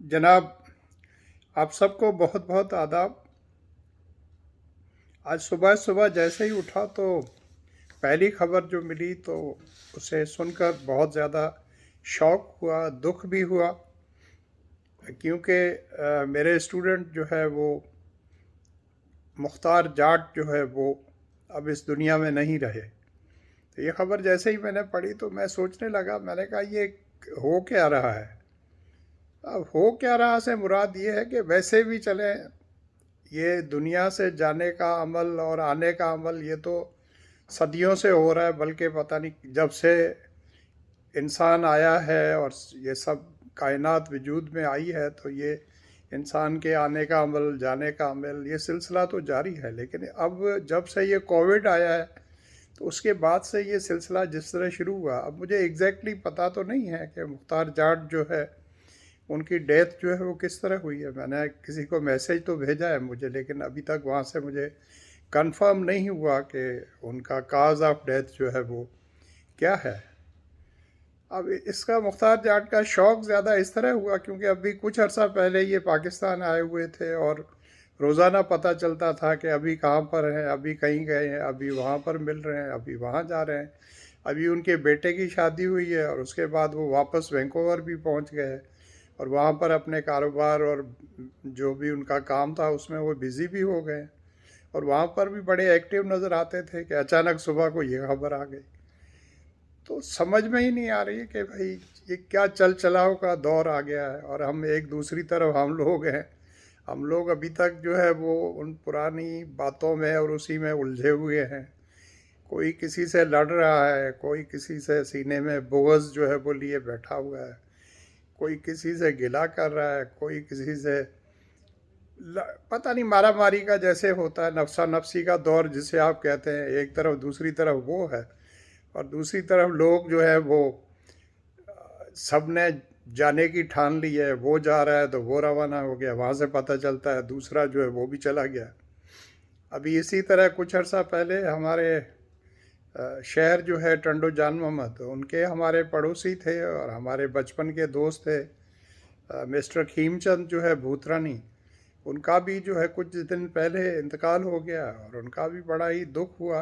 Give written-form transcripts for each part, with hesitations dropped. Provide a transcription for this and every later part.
जनाब, आप सबको बहुत बहुत आदाब। आज सुबह सुबह जैसे ही उठा तो पहली खबर जो मिली तो उसे सुनकर बहुत ज़्यादा शौक हुआ, दुख भी हुआ, क्योंकि मेरे स्टूडेंट जो है वो मुख्तार जाट जो है वो अब इस दुनिया में नहीं रहे। तो ये खबर जैसे ही मैंने पढ़ी तो मैं सोचने लगा, मैंने कहा ये हो क्या रहा है। अब हो क्या रहा से मुराद ये है कि वैसे भी चलें, ये दुनिया से जाने का अमल और आने का अमल ये तो सदियों से हो रहा है, बल्कि पता नहीं जब से इंसान आया है और ये सब कायनात वजूद में आई है तो ये इंसान के आने का अमल, जाने का अमल, ये सिलसिला तो जारी है। लेकिन अब जब से ये कोविड आया है तो उसके बाद से ये सिलसिला जिस तरह शुरू हुआ, अब मुझे एग्जैक्टली पता तो नहीं है कि मुख्तार जाट जो है उनकी डेथ जो है वो किस तरह हुई है। मैंने किसी को मैसेज तो भेजा है मुझे, लेकिन अभी तक वहाँ से मुझे कंफर्म नहीं हुआ कि उनका काज ऑफ डेथ जो है वो क्या है। अब इसका मुख्तार जाट का शौक़ ज़्यादा इस तरह हुआ क्योंकि अभी कुछ अर्सा पहले ये पाकिस्तान आए हुए थे और रोज़ाना पता चलता था कि अभी कहाँ पर हैं, अभी कहीं गए हैं, अभी वहाँ पर मिल रहे हैं, अभी वहाँ जा रहे हैं। अभी उनके बेटे की शादी हुई है और उसके बाद वो वापस वैंकूवर भी पहुँच गए हैं और वहाँ पर अपने कारोबार और जो भी उनका काम था उसमें वो बिज़ी भी हो गए। और वहाँ पर भी बड़े एक्टिव नज़र आते थे कि अचानक सुबह को ये खबर आ गई। तो समझ में ही नहीं आ रही है कि भाई ये क्या चल चलाव का दौर आ गया है और हम एक दूसरी तरफ हम लोग हैं। हम लोग अभी तक जो है वो उन पुरानी बातों में और उसी में उलझे हुए हैं। कोई किसी से लड़ रहा है, कोई किसी से सीने में बुग़्ज़ जो है वो लिए बैठा हुआ है, कोई किसी से गिला कर रहा है, कोई किसी से पता नहीं मारा मारी का जैसे होता है, नफसा नफसी का दौर जिसे आप कहते हैं। एक तरफ दूसरी तरफ वो है और दूसरी तरफ लोग जो है वो सब ने जाने की ठान ली है। वो जा रहा है तो वो रवाना हो गया, वहाँ से पता चलता है दूसरा जो है वो भी चला गया। अभी इसी तरह कुछ अर्सा पहले हमारे शहर जो है टंडो जान मोहम्मद, उनके हमारे पड़ोसी थे और हमारे बचपन के दोस्त थे, मिस्टर खीमचंद जो है भूतरानी, उनका भी जो है कुछ दिन पहले इंतकाल हो गया और उनका भी बड़ा ही दुख हुआ।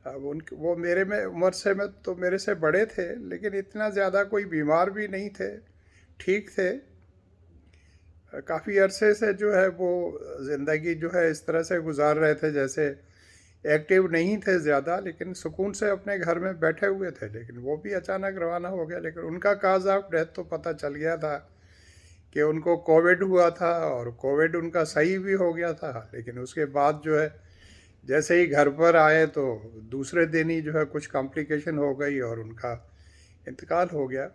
अब वो मेरे में उम्र से में तो मेरे से बड़े थे, लेकिन इतना ज़्यादा कोई बीमार भी नहीं थे, ठीक थे। काफ़ी अरसे से जो है वो ज़िंदगी जो है इस तरह से गुजार रहे थे जैसे एक्टिव नहीं थे ज़्यादा, लेकिन सुकून से अपने घर में बैठे हुए थे। लेकिन वो भी अचानक रवाना हो गया। लेकिन उनका काज ऑफ डेथ तो पता चल गया था कि उनको कोविड हुआ था और कोविड उनका सही भी हो गया था। लेकिन उसके बाद जो है जैसे ही घर पर आए तो दूसरे दिन ही जो है कुछ कॉम्प्लिकेशन हो गई और उनका इंतकाल हो गया।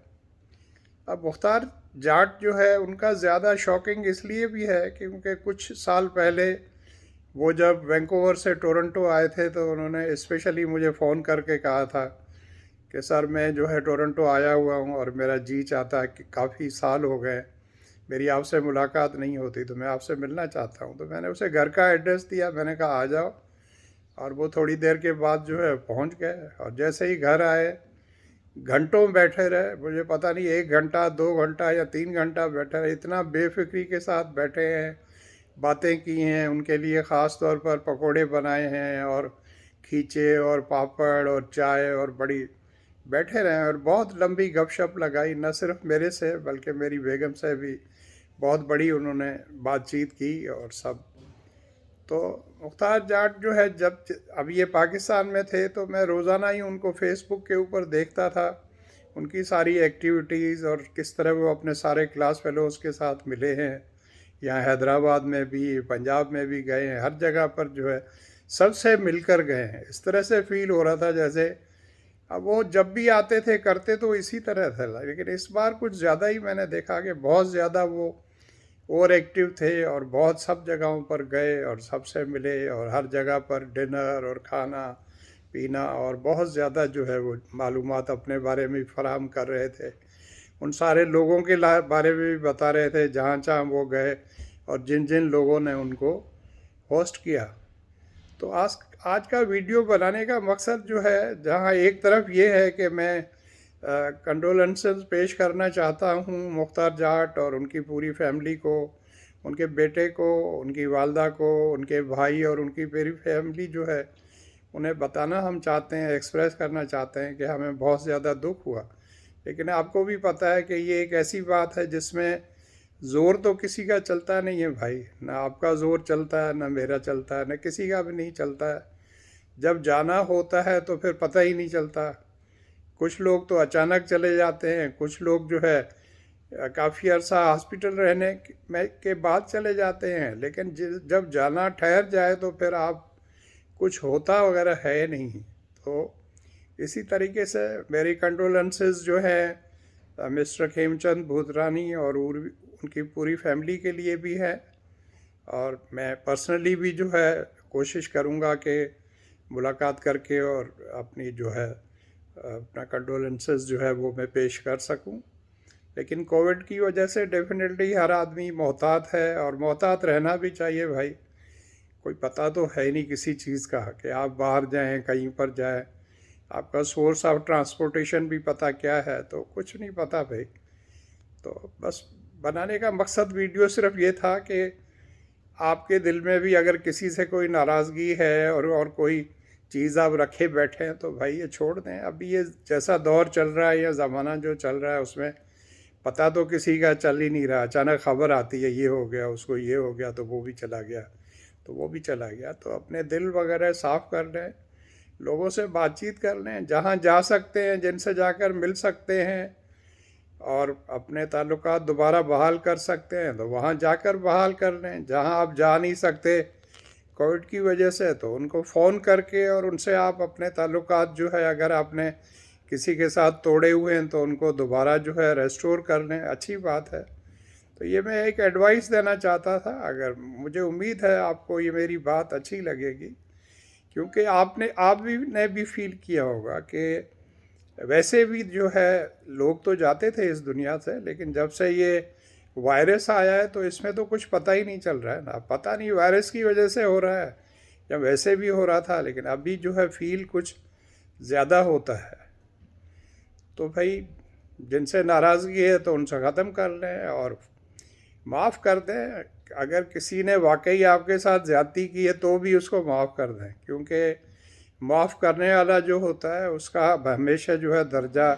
अब मुख्तार जाट जो है उनका ज़्यादा शॉकिंग इसलिए भी है क्योंकि कुछ साल पहले वो जब वैंकूवर से टोरंटो आए थे तो उन्होंने स्पेशली मुझे फ़ोन करके कहा था कि सर मैं जो है टोरंटो आया हुआ हूँ और मेरा जी चाहता है कि काफ़ी साल हो गए मेरी आपसे मुलाकात नहीं होती, तो मैं आपसे मिलना चाहता हूँ। तो मैंने उसे घर का एड्रेस दिया, मैंने कहा आ जाओ, और वो थोड़ी देर के बाद जो है पहुँच गए। और जैसे ही घर आए घंटों बैठे रहे, मुझे पता नहीं 1 घंटा 2 घंटा या 3 घंटा बैठे रहे। इतना बेफिक्री के साथ बैठे हैं, बातें की हैं, उनके लिए ख़ास तौर पर पकोड़े बनाए हैं और खींचे और पापड़ और चाय और बड़ी बैठे रहे और बहुत लंबी गपशप लगाई, न सिर्फ मेरे से बल्कि मेरी बेगम से भी बहुत बड़ी उन्होंने बातचीत की और सब। तो मुख्तार जाट जो है जब अब ये पाकिस्तान में थे तो मैं रोज़ाना ही उनको फेसबुक के ऊपर देखता था, उनकी सारी एक्टिविटीज़ और किस तरह वो अपने सारे क्लास फेलोज़ के साथ मिले हैं। यहाँ हैदराबाद में भी, पंजाब में भी गए हैं, हर जगह पर जो है सबसे मिलकर गए हैं। इस तरह से फील हो रहा था जैसे अब वो जब भी आते थे करते तो इसी तरह था, लेकिन इस बार कुछ ज़्यादा ही मैंने देखा कि बहुत ज़्यादा वो और एक्टिव थे और बहुत सब जगहों पर गए और सबसे मिले और हर जगह पर डिनर और खाना पीना और बहुत ज़्यादा जो है वो मालूमात अपने बारे में फराहम कर रहे थे। उन सारे लोगों के बारे में भी बता रहे थे जहाँ जहाँ वो गए और जिन जिन लोगों ने उनको होस्ट किया। तो आज आज का वीडियो बनाने का मकसद जो है, जहाँ एक तरफ ये है कि मैं कंडोलेंसेस पेश करना चाहता हूँ मुख्तार जाट और उनकी पूरी फैमिली को, उनके बेटे को, उनकी वालदा को, उनके भाई और उनकी पूरी फैमिली जो है, उन्हें बताना हम चाहते हैं, एक्सप्रेस करना चाहते हैं कि हमें बहुत ज़्यादा दुख हुआ। लेकिन आपको भी पता है कि ये एक ऐसी बात है जिसमें ज़ोर तो किसी का चलता नहीं है भाई, ना आपका ज़ोर चलता है, ना मेरा चलता है, ना किसी का भी नहीं चलता है। जब जाना होता है तो फिर पता ही नहीं चलता। कुछ लोग तो अचानक चले जाते हैं, कुछ लोग जो है काफ़ी अरसा हॉस्पिटल रहने के बाद चले जाते हैं, लेकिन जब जाना ठहर जाए तो फिर आप कुछ होता वगैरह है नहीं। तो इसी तरीके से मेरी कंडोलेंसेस जो है मिस्टर खेमचंद भूतरानी और उनकी पूरी फैमिली के लिए भी है, और मैं पर्सनली भी जो है कोशिश करूँगा कि मुलाकात करके और अपनी जो है अपना कंडोलेंसेस जो है वो मैं पेश कर सकूं। लेकिन कोविड की वजह से डेफिनेटली हर आदमी मोहतात है, और मोहतात रहना भी चाहिए भाई। कोई पता तो है नहीं किसी चीज़ का कि आप बाहर जाएं, कहीं पर जाएं, आपका सोर्स ऑफ ट्रांसपोर्टेशन भी पता क्या है, तो कुछ नहीं पता भाई। तो बस बनाने का मकसद वीडियो सिर्फ ये था कि आपके दिल में भी अगर किसी से कोई नाराज़गी है और कोई चीज़ आप रखे बैठे हैं, तो भाई ये छोड़ दें। अभी ये जैसा दौर चल रहा है या ज़माना जो चल रहा है उसमें पता तो किसी का चल ही नहीं रहा। अचानक खबर आती है ये हो गया, उसको ये हो गया, तो वो भी चला गया, तो वो भी चला गया। तो अपने दिल वगैरह साफ़ कर लें, लोगों से बातचीत कर लें, जहाँ जा सकते हैं, जिनसे जाकर मिल सकते हैं और अपने ताल्लुकात दोबारा बहाल कर सकते हैं तो वहाँ जाकर बहाल कर लें। जहाँ आप जा नहीं सकते कोविड की वजह से, तो उनको फ़ोन करके और उनसे आप अपने ताल्लुकात जो है, अगर आपने किसी के साथ तोड़े हुए हैं तो उनको दोबारा जो है रेस्टोर कर लें, अच्छी बात है। तो ये मैं एक एडवाइस देना चाहता था। अगर मुझे उम्मीद है आपको ये मेरी बात अच्छी लगेगी, क्योंकि आप भी ने भी फील किया होगा कि वैसे भी जो है लोग तो जाते थे इस दुनिया से, लेकिन जब से ये वायरस आया है तो इसमें तो कुछ पता ही नहीं चल रहा है ना। पता नहीं वायरस की वजह से हो रहा है या वैसे भी हो रहा था, लेकिन अभी जो है फील कुछ ज़्यादा होता है। तो भाई जिनसे नाराज़गी है तो उनसे ख़त्म कर लें और माफ़ कर दें। अगर किसी ने वाकई आपके साथ ज़्यादती की है तो भी उसको माफ़ कर दें, क्योंकि माफ़ करने वाला जो होता है उसका हमेशा जो है दर्जा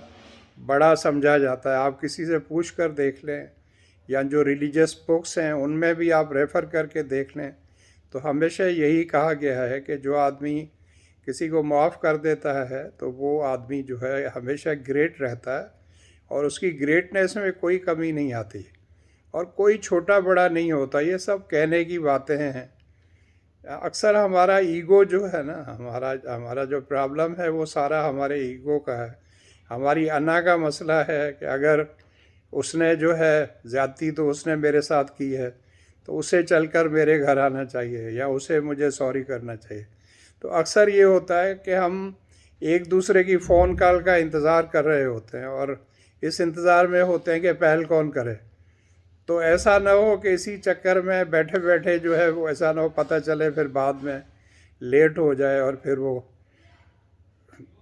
बड़ा समझा जाता है। आप किसी से पूछ कर देख लें, या जो रिलीजियस बुक्स हैं उनमें भी आप रेफ़र करके देख लें, तो हमेशा यही कहा गया है कि जो आदमी किसी को माफ़ कर देता है तो वो आदमी जो है हमेशा ग्रेट रहता है, और उसकी ग्रेटनेस में कोई कमी नहीं आती, और कोई छोटा बड़ा नहीं होता। ये सब कहने की बातें हैं। अक्सर हमारा ईगो जो है ना, हमारा जो प्रॉब्लम है वो सारा हमारे ईगो का है। हमारी अना का मसला है कि अगर उसने जो है ज़्यादती तो उसने मेरे साथ की है, तो उसे चलकर मेरे घर आना चाहिए या उसे मुझे सॉरी करना चाहिए। तो अक्सर ये होता है कि हम एक दूसरे की फ़ोन कॉल का इंतज़ार कर रहे होते हैं, और इस इंतज़ार में होते हैं कि पहल कौन करे। तो ऐसा ना हो कि इसी चक्कर में बैठे बैठे जो है वो ऐसा ना हो पता चले फिर बाद में लेट हो जाए, और फिर वो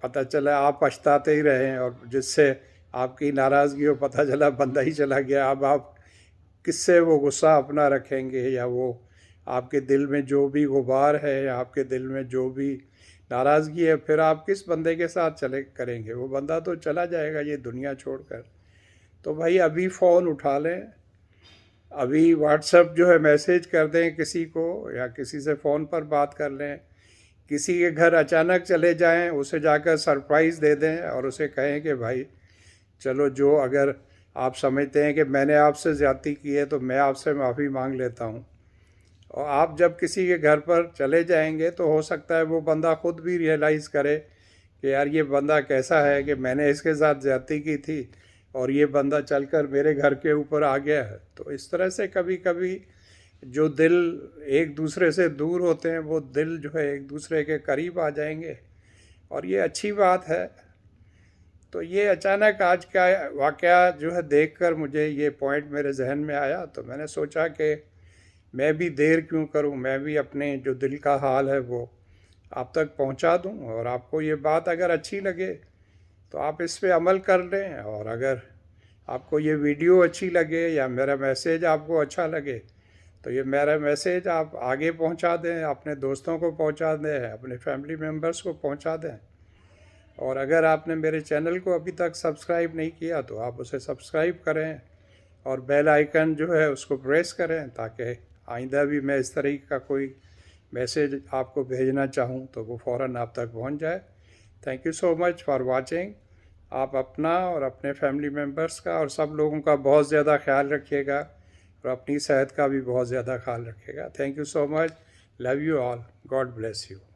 पता चला आप पछताते ही रहें, और जिससे आपकी नाराज़गी हो पता चला बंदा ही चला गया। अब आप किससे वो गुस्सा अपना रखेंगे, या वो आपके दिल में जो भी गुबार है या आपके दिल में जो भी नाराज़गी है, फिर आप किस बंदे के साथ चले करेंगे। वो बंदा तो चला जाएगा ये दुनिया छोड़कर। तो भाई अभी फ़ोन उठा लें, अभी व्हाट्सएप जो है मैसेज कर दें किसी को, या किसी से फ़ोन पर बात कर लें। किसी के घर अचानक चले जाएं, उसे जाकर सरप्राइज़ दे दें और उसे कहें कि भाई चलो, जो अगर आप समझते हैं कि मैंने आपसे ज़्यादती की है तो मैं आपसे माफ़ी मांग लेता हूँ। और आप जब किसी के घर पर चले जाएंगे तो हो सकता है वो बंदा ख़ुद भी रियलाइज़ करे कि यार ये बंदा कैसा है कि मैंने इसके साथ ज़्यादती की थी और ये बंदा चलकर मेरे घर के ऊपर आ गया है। तो इस तरह से कभी कभी जो दिल एक दूसरे से दूर होते हैं वो दिल जो है एक दूसरे के करीब आ जाएंगे, और ये अच्छी बात है। तो ये अचानक आज का वाक़या जो है देखकर मुझे ये पॉइंट मेरे जहन में आया, तो मैंने सोचा कि मैं भी देर क्यों करूं, मैं भी अपने जो दिल का हाल है वो आप तक पहुंचा दूं। और आपको ये बात अगर अच्छी लगे तो आप इस पे अमल कर लें। और अगर आपको ये वीडियो अच्छी लगे या मेरा मैसेज आपको अच्छा लगे तो ये मेरा मैसेज आप आगे पहुंचा दें, अपने दोस्तों को पहुंचा दें, अपने फैमिली मेम्बर्स को पहुंचा दें। और अगर आपने मेरे चैनल को अभी तक सब्सक्राइब नहीं किया तो आप उसे सब्सक्राइब करें और बेल आइकन जो है उसको प्रेस करें, ताकि आइंदा भी मैं इस तरह का कोई मैसेज आपको भेजना चाहूँ तो वो फ़ौरन आप तक पहुँच जाए। Thank you so much for watching. आप अपना और अपने फैमिली मेम्बर्स का और सब लोगों का बहुत ज़्यादा ख्याल रखिएगा और अपनी सेहत का भी बहुत ज़्यादा ख्याल रखिएगा। Thank you so much. Love you all. God bless you.